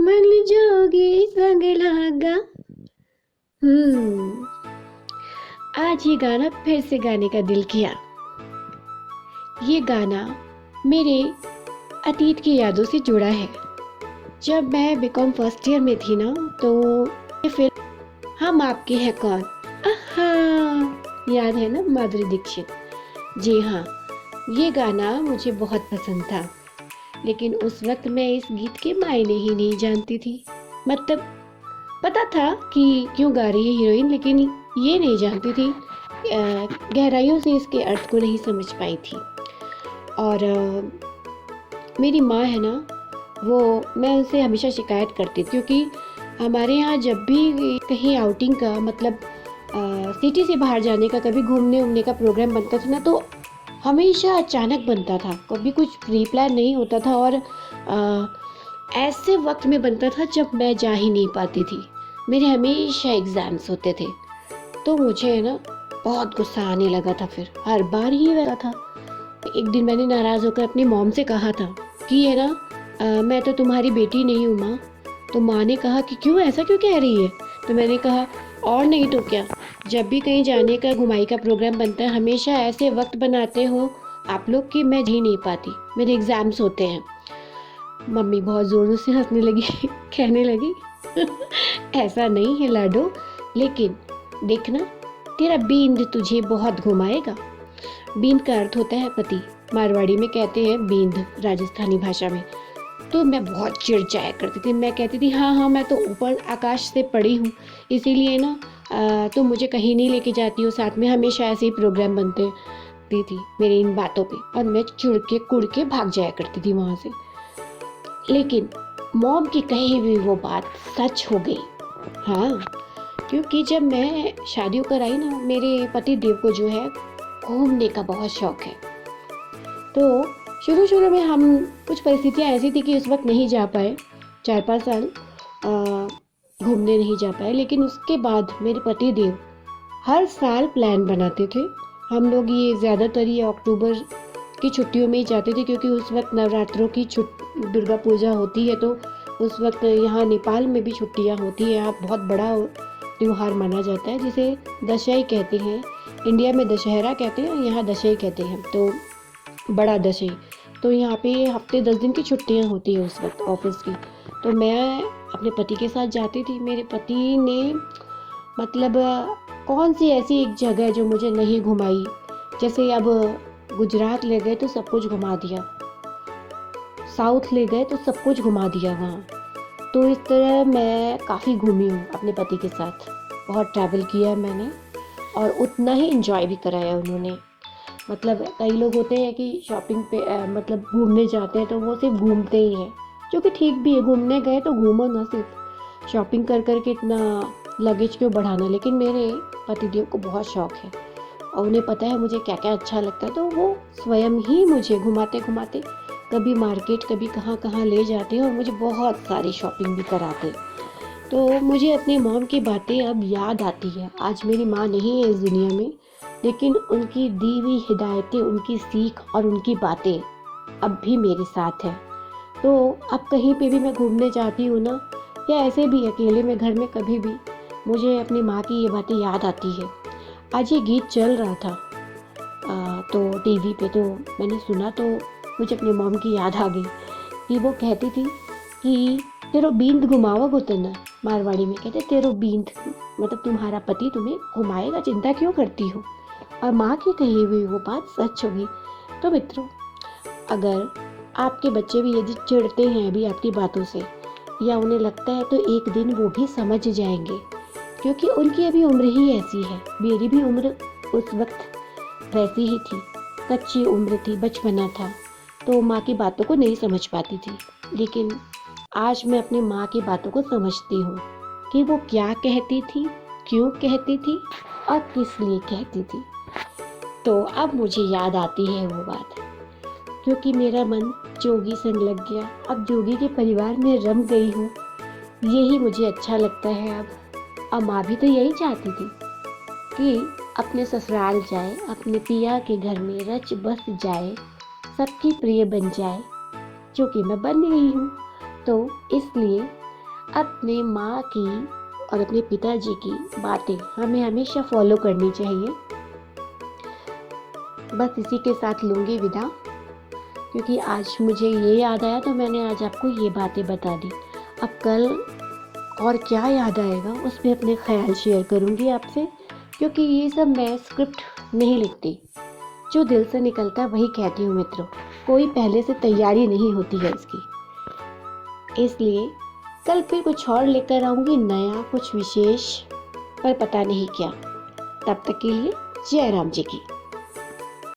मन जोगी संग लागा। आज ये गाना फिर से गाने का दिल किया। ये गाना मेरे अतीत की यादों से जुड़ा है। जब मैं बीकॉम फर्स्ट ईयर में थी ना, तो ये फिल्म हम आपके हैं कौन, आहा, याद है ना, माधुरी दीक्षित। जी हाँ, ये गाना मुझे बहुत पसंद था, लेकिन उस वक्त मैं इस गीत के मायने ही नहीं जानती थी। मतलब पता था कि क्यों गा रही है हीरोइन, लेकिन ये नहीं जानती थी, गहराइयों से इसके अर्थ को नहीं समझ पाई थी। और मेरी माँ है ना, वो, मैं उनसे हमेशा शिकायत करती थी, क्योंकि हमारे यहाँ जब भी कहीं आउटिंग का, मतलब सिटी से बाहर जाने का, कभी घूमने उमने का प्रोग्राम बनता था ना, तो हमेशा अचानक बनता था, कभी कुछ प्री प्लान नहीं होता था, और ऐसे वक्त में बनता था जब मैं जा ही नहीं पाती थी। मेरे हमेशा एग्ज़ाम्स होते थे, तो मुझे ना बहुत गुस्सा आने लगा था। फिर हर बार ही वैसा था। एक दिन मैंने नाराज़ होकर अपनी मॉम से कहा था कि है ना, मैं तो तुम्हारी बेटी नहीं हूँ माँ। तो माँ ने कहा कि क्यों, ऐसा क्यों कह रही है? तो मैंने कहा और नहीं तो क्या, जब भी कहीं जाने का, घुमाई का प्रोग्राम बनता है, हमेशा ऐसे वक्त बनाते हो आप लोग कि मैं जी नहीं पाती, मेरे एग्ज़ाम्स होते हैं। मम्मी बहुत ज़ोरों से हंसने लगी कहने लगी ऐसा नहीं है लाडो, लेकिन देखना, तेरा बींद तुझे बहुत घुमाएगा। बींद का अर्थ होता है पति, मारवाड़ी में कहते हैं बींद, राजस्थानी भाषा में। तो मैं बहुत चिढ़ करती थी। मैं कहती थी हाँ, मैं तो ऊपर आकाश से पड़ी हूँ, इसीलिए ना तो मुझे कहीं नहीं लेके जाती हो साथ में, हमेशा ऐसे ही प्रोग्राम बनते थी मेरी इन बातों पे, और मैं चिढ़ के कुड़ के भाग जाया करती थी वहाँ से। लेकिन मॉम की कही हुई वो बात सच हो गई। हाँ, क्योंकि जब मैं शादी होकर आई ना, मेरे पति देव को जो है घूमने का बहुत शौक है। तो शुरू में हम, कुछ परिस्थितियाँ ऐसी थी कि उस वक्त नहीं जा पाए, 4-5 साल घूमने नहीं जा पाए। लेकिन उसके बाद मेरे पति देव हर साल प्लान बनाते थे। हम लोग ये ज़्यादातर ये अक्टूबर की छुट्टियों में ही जाते थे, क्योंकि उस वक्त नवरात्रों की दुर्गा पूजा होती है, तो उस वक्त यहाँ नेपाल में भी छुट्टियाँ होती हैं। यहाँ बहुत बड़ा त्यौहार माना जाता है, जिसे दशई कहते हैं। इंडिया में दशहरा कहते हैं, यहाँ दशई कहते हैं, तो बड़ा दशई। तो यहाँ पे हफ्ते 10 दिन की छुट्टियाँ होती है उस वक्त ऑफिस की। तो मैं अपने पति के साथ जाती थी। मेरे पति ने, मतलब कौन सी ऐसी एक जगह जो मुझे नहीं घुमाई, जैसे अब गुजरात ले गए तो सब कुछ घुमा दिया, साउथ ले गए तो सब कुछ घुमा दिया वहाँ। तो इस तरह मैं काफ़ी घूमी हूँ अपने पति के साथ, बहुत ट्रैवल किया है मैंने, और उतना ही एंजॉय भी कराया उन्होंने। मतलब कई लोग होते हैं कि शॉपिंग पे मतलब घूमने जाते हैं तो वो सिर्फ घूमते ही हैं, जो कि ठीक भी है, घूमने गए तो घूमो ना, सिर्फ शॉपिंग कर कर के इतना लगेज क्यों बढ़ाना। लेकिन मेरे पतिदेव को बहुत शौक है, और उन्हें पता है मुझे क्या क्या अच्छा लगता है, तो वो स्वयं ही मुझे घुमाते घुमाते कभी मार्केट, कभी कहाँ कहाँ ले जाते हैं, और मुझे बहुत सारी शॉपिंग भी कराते। तो मुझे अपनी मॉम की बातें अब याद आती है। आज मेरी माँ नहीं है इस दुनिया में, लेकिन उनकी दी हुई हिदायतें, उनकी सीख और उनकी बातें अब भी मेरे साथ हैं। तो अब कहीं पे भी मैं घूमने जाती हूँ ना, या ऐसे भी अकेले में घर में कभी भी, मुझे अपनी माँ की ये बातें याद आती है। आज ये गीत चल रहा था तो टीवी पे, तो मैंने सुना, तो मुझे अपनी मॉम की याद आ गई कि वो कहती थी कि तेरो बींद घुमावा गुतना, मारवाड़ी में कहते तेरो बींद, मतलब तुम्हारा पति तुम्हें घुमाएगा, चिंता क्यों करती हो। और माँ की कही हुई वो बात सच होगी। तो मित्रों, अगर आपके बच्चे भी यदि चिढ़ते हैं अभी आपकी बातों से, या उन्हें लगता है, तो एक दिन वो भी समझ जाएंगे, क्योंकि उनकी अभी उम्र ही ऐसी है। मेरी भी उम्र उस वक्त वैसी ही थी, कच्ची उम्र थी, बचपना था, तो माँ की बातों को नहीं समझ पाती थी। लेकिन आज मैं अपनी माँ की बातों को समझती हूँ कि वो क्या कहती थी, क्यों कहती थी, और किस लिए कहती थी। तो अब मुझे याद आती है वो बात, क्योंकि मेरा मन जोगी संग लग गया। अब जोगी के परिवार में रम गई हूँ, यही मुझे अच्छा लगता है अब। माँ भी तो यही चाहती थी कि अपने ससुराल जाए, अपने पिया के घर में रच बस जाए, सबकी प्रिय बन जाए, जो कि मैं बन गई हूँ। तो इसलिए अपने माँ की और अपने पिताजी की बातें हमें हमेशा फॉलो करनी चाहिए। बस इसी के साथ लूँगी विदा, क्योंकि आज मुझे ये याद आया तो मैंने आज आपको ये बातें बता दी। अब कल और क्या याद आएगा उस पर अपने ख्याल शेयर करूँगी आपसे, क्योंकि ये सब मैं स्क्रिप्ट नहीं लिखती, जो दिल से निकलता है वही कहती हूँ मित्रों। कोई पहले से तैयारी नहीं होती है इसकी। इसलिए कल फिर कुछ और लेकर आऊँगी, नया कुछ विशेष, पर पता नहीं क्या। तब तक के लिए जय राम जी की।